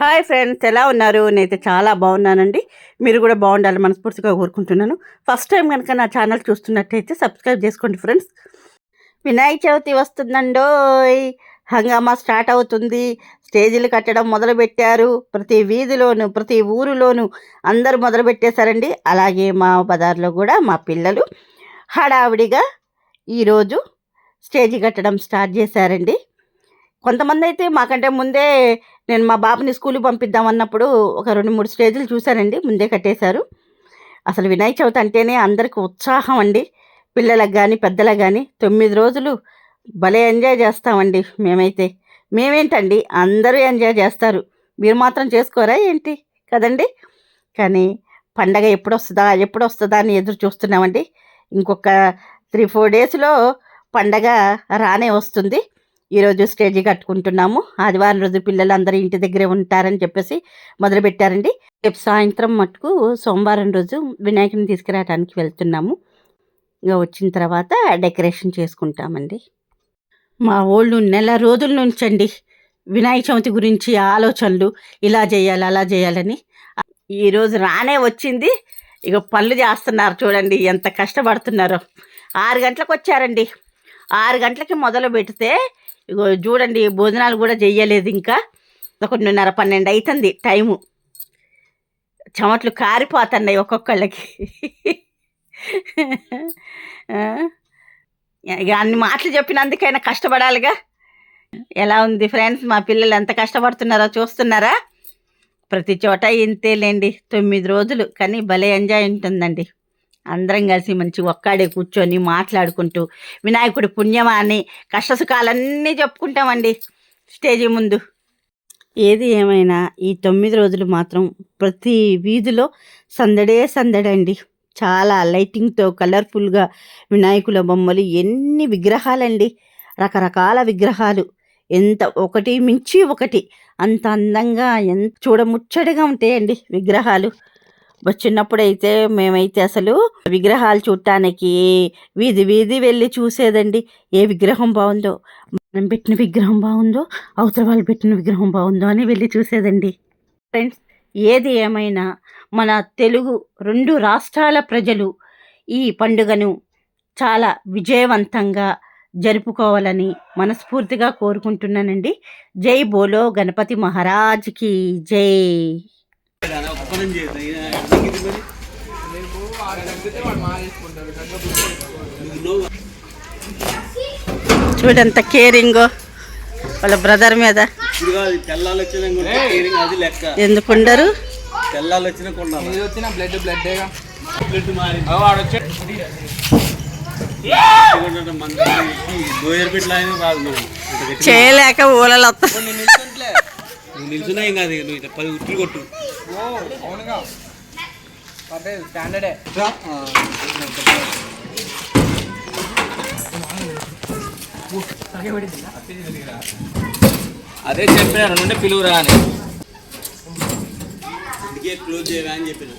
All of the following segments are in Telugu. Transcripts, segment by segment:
హాయ్ ఫ్రెండ్స్, ఎలా ఉన్నారు? నేనైతే చాలా బాగున్నానండి. మీరు కూడా బాగుండాలని మనస్ఫూర్తిగా కోరుకుంటున్నాను. ఫస్ట్ టైం కనుక నా ఛానల్ చూస్తున్నట్టయితే సబ్స్క్రైబ్ చేసుకోండి ఫ్రెండ్స్. వినాయక చవితి వస్తుందండోయ్, హంగామా స్టార్ట్ అవుతుంది. స్టేజీలు కట్టడం మొదలుపెట్టారు. ప్రతి వీధిలోను ప్రతి ఊరిలోనూ అందరూ మొదలుపెట్టేశారండి. అలాగే మా బజార్లో కూడా మా పిల్లలు హడావిడిగా ఈరోజు స్టేజీ కట్టడం స్టార్ట్ చేశారండి. కొంతమంది అయితే మాకంటే ముందే, నేను మా బాబుని స్కూల్కి పంపిద్దామన్నప్పుడు ఒక 2-3 స్టేజీలు చూశానండి, ముందే కట్టేశారు. అసలు వినాయక చవితి అంటేనే అందరికి ఉత్సాహం అండి. పిల్లలకు కానీ పెద్దలకు కానీ 9 రోజులు భలే ఎంజాయ్ చేస్తామండి మేమైతే. మేమేంటండి, అందరూ ఎంజాయ్ చేస్తారు, మీరు మాత్రం చేసుకోరా ఏంటి కదండి. కానీ పండగ ఎప్పుడొస్తుందా అని ఎదురు చూస్తున్నామండి. ఇంకొక 3-4 డేస్లో పండగ రానే వస్తుంది. ఈరోజు స్టేజీ కట్టుకుంటున్నాము. ఆదివారం రోజు పిల్లలు అందరూ ఇంటి దగ్గరే ఉంటారని చెప్పేసి మొదలుపెట్టారండి. రేపు సాయంత్రం మటుకు సోమవారం రోజు వినాయకుని తీసుకురావడానికి వెళ్తున్నాము. ఇక వచ్చిన తర్వాత డెకరేషన్ చేసుకుంటామండి. మా వాళ్ళు నెల రోజుల నుంచండి వినాయక చవితి గురించి ఆలోచనలు, ఇలా చేయాలి అలా చేయాలని. ఈరోజు రానే వచ్చింది. ఇక పనులు చేస్తున్నారు చూడండి, ఎంత కష్టపడుతున్నారో. 6 గంటలకు వచ్చారండి. 6 గంటలకి మొదలు పెడితే ఇగో చూడండి, భోజనాలు కూడా చెయ్యలేదు. ఇంకా 11:30, 12 అవుతుంది టైము. చెమట్లు కారిపోతున్నాయి ఒక్కొక్కళ్ళకి. ఇక అన్ని మాటలు చెప్పినందుకైనా కష్టపడాలిగా. ఎలా ఉంది ఫ్రెండ్స్, మా పిల్లలు ఎంత కష్టపడుతున్నారో చూస్తున్నారా? ప్రతి చోట ఇంతేలేండి, 9 రోజులు. కానీ భలే ఎంజాయ్ ఉంటుందండి. అందరం కలిసి మంచి ఒక్కడే కూర్చొని మాట్లాడుకుంటూ వినాయకుడి పుణ్యమాని కష్టసుఖాలన్నీ చెప్పుకుంటామండి స్టేజీ ముందు. ఏది ఏమైనా ఈ 9 రోజులు మాత్రం ప్రతి వీధిలో సందడండి. చాలా లైటింగ్తో కలర్ఫుల్గా వినాయకుల బొమ్మలు, ఎన్ని విగ్రహాలండి, రకరకాల విగ్రహాలు, ఎంత ఒకటి మించి ఒకటి, అంత అందంగా ఎంత చూడముచ్చటగా ఉంటాయండి విగ్రహాలు. చిన్నప్పుడైతే మేమైతే అసలు విగ్రహాలు చూడటానికి వీధి వెళ్ళి చూసేదండి. ఏ విగ్రహం బాగుందో, మనం పెట్టిన విగ్రహం బాగుందో, అవతల వాళ్ళు పెట్టిన విగ్రహం బాగుందో అని వెళ్ళి చూసేదండి. ఫ్రెండ్స్, ఏది ఏమైనా మన తెలుగు 2 రాష్ట్రాల ప్రజలు ఈ పండుగను చాలా విజయవంతంగా జరుపుకోవాలని మనస్ఫూర్తిగా కోరుకుంటున్నానండి. జై బోలో గణపతి మహారాజ్కి జై. చూడంత కేరింగ్ వాళ్ళ బ్రదర్ మీద. ఎందుకుండరు? చేయలేక ఊళ్ళలో నిల్చున్నాయి కాదు, 10 ఉట్లు కొట్టు. స్టాండర్డే. అదే చెప్పిన 2 పిలువురా అని, అందుకే క్లోజ్ చేయరా అని చెప్పిన.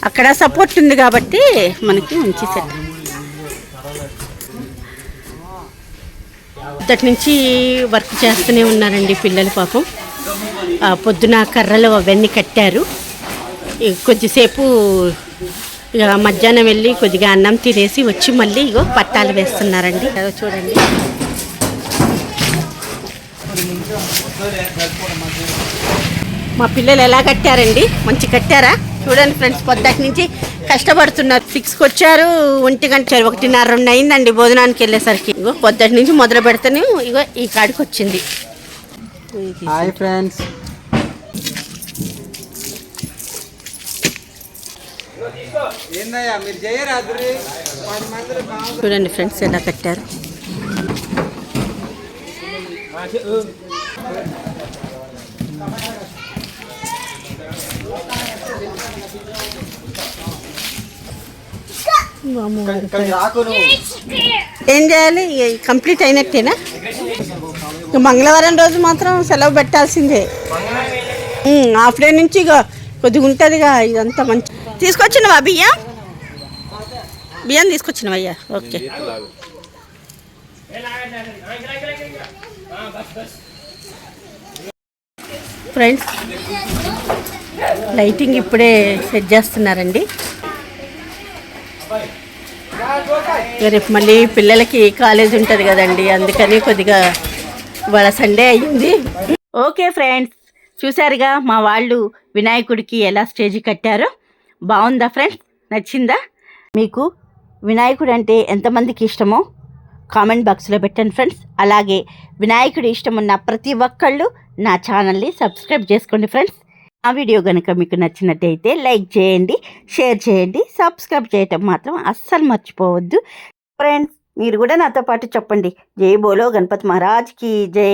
అక్కడ సపోర్ట్ ఉంది కాబట్టి మనకి మంచి సెట్. అక్కడి నుంచి వర్క్ చేస్తూనే ఉన్నారండి పిల్లలు. పాపం పొద్దున కర్రలు అవన్నీ కట్టారు. కొద్దిసేపు ఇక మధ్యాహ్నం వెళ్ళి కొద్దిగా అన్నం తినేసి వచ్చి మళ్ళీ ఇగో పట్టాలు వేస్తున్నారండి. చూడండి, మా పిల్లలు ఎలా కట్టారండి, మంచి కట్టారా? చూడండి ఫ్రెండ్స్, పొద్దుటి నుంచి కష్టపడుతున్నారు. 6కి వచ్చారు, 1 గంట 1:30, 2 అయిందండి భోజనానికి వెళ్ళేసరికి. ఇగో పొద్దుటి నుంచి మొదలు పెడితేనే ఇగో ఈ కాడికి వచ్చింది. హాయ్ ఫ్రెండ్స్, చూడండి ఫ్రెండ్స్ ఎలా కట్టారు. ఏం చేయాలి? కంప్లీట్ అయినట్టేనా? మంగళవారం రోజు మాత్రం సెలవు పెట్టాల్సిందే. హాఫ్ డే నుంచి ఇక కొద్దిగా ఉంటుందిగా. ఇదంతా మంచి తీసుకొచ్చినవా బియ్యం? బియ్యం తీసుకొచ్చినవయ్యా. ఓకే ఫ్రెండ్స్, లైటింగ్ ఇప్పుడే సెట్ చేస్తున్నారండి. రేపు మళ్ళీ పిల్లలకి కాలేజ్ ఉంటుంది కదండి, అందుకని కొద్దిగా వాళ్ళ సండే అయ్యింది. ఓకే ఫ్రెండ్స్, చూసారుగా మా వాళ్ళు వినాయకుడికి ఎలా స్టేజ్ కట్టారో. బాగుందా ఫ్రెండ్స్? నచ్చిందా మీకు? వినాయకుడు అంటే ఎంతమందికి ఇష్టమో కామెంట్ బాక్స్లో పెట్టండి ఫ్రెండ్స్. అలాగే వినాయకుడి ఇష్టం ఉన్న ప్రతి ఒక్కళ్ళు నా ఛానల్ని సబ్స్క్రైబ్ చేసుకోండి ఫ్రెండ్స్. ఆ వీడియో కనుక మీకు నచ్చినట్టయితే లైక్ చేయండి, షేర్ చేయండి, సబ్స్క్రైబ్ చేయటం మాత్రం అస్సలు మర్చిపోవద్దు ఫ్రెండ్స్. మీరు కూడా నాతో పాటు చెప్పండి, జై బోలో గణపతి మహారాజ్కి జై.